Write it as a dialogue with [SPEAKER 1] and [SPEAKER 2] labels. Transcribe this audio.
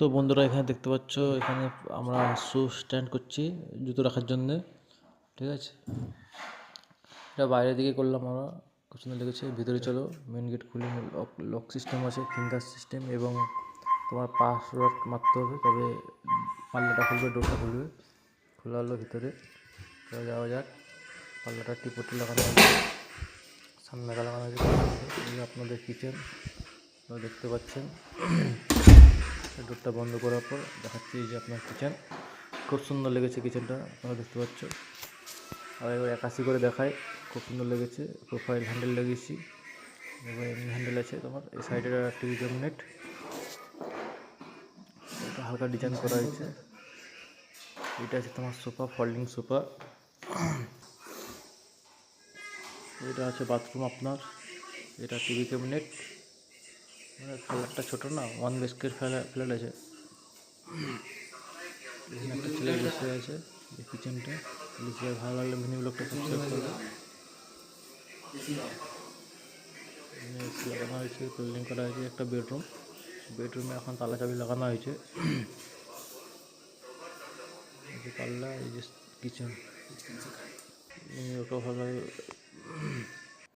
[SPEAKER 1] তো বন্ধুরা এখানে দেখতে পাচ্ছ, এখানে আমরা শু স্ট্যান্ড করছি জুতো রাখার জন্যে। ঠিক আছে, এটা বাইরের দিকে করলাম আমরা, খুব সুন্দর লেগেছে। ভিতরে চলো, মেন গেট খুলে লক সিস্টেম আছে, ফিঙ্গার সিস্টেম, এবং তোমার পাসওয়ার্ড মারতে হবে তবে পাল্লাটা খুলবে, ডোরটা খুলবে। খোলা হলো, ভিতরে চলে যাওয়া যাক। পাল্লাটা টিপোটি লাগানো হয়েছে, সামনে লাগানো হয়েছে। এই আপনাদের কিচেন দেখতে পাচ্ছেন। ডোরটা বন্ধ করার পর দেখাচ্ছি যে আপনার কিচেন খুব সুন্দর লেগেছে। কিচেনটা আপনারা দেখতে পাচ্ছ। আর এবার 81 করে দেখায়, খুব সুন্দর লেগেছে। প্রোফাইল হ্যান্ডেল লাগিয়েছি, এবার এমনি হ্যান্ডেল আছে তোমার। এই সাইডের টিভি ক্যাবিনেট, এটা হালকা ডিজাইন করা হয়েছে। এটা আছে তোমার সোফা, ফোল্ডিং সোফা। এটা আছে বাথরুম আপনার। এটা টিভি ক্যাবিনেট, মানে ফ্ল্যাটটা ছোটো না, 1 BHK ফ্ল্যাট আছে। এখানে একটা ছেলে বসে আছে। এই কিচেনটা ভালো লাগলে মিনি ব্লগটা সাবস্ক্রাইব করবে। এসি লাগানো হয়েছে, ওয়েল্ডিং করা হয়েছে। একটা বেডরুমে এখন তালা চাবি লাগানো হয়েছে। এই যে পাল্লা, এই যে কিচেন, মিনি ব্লগটা ভালো লাগে।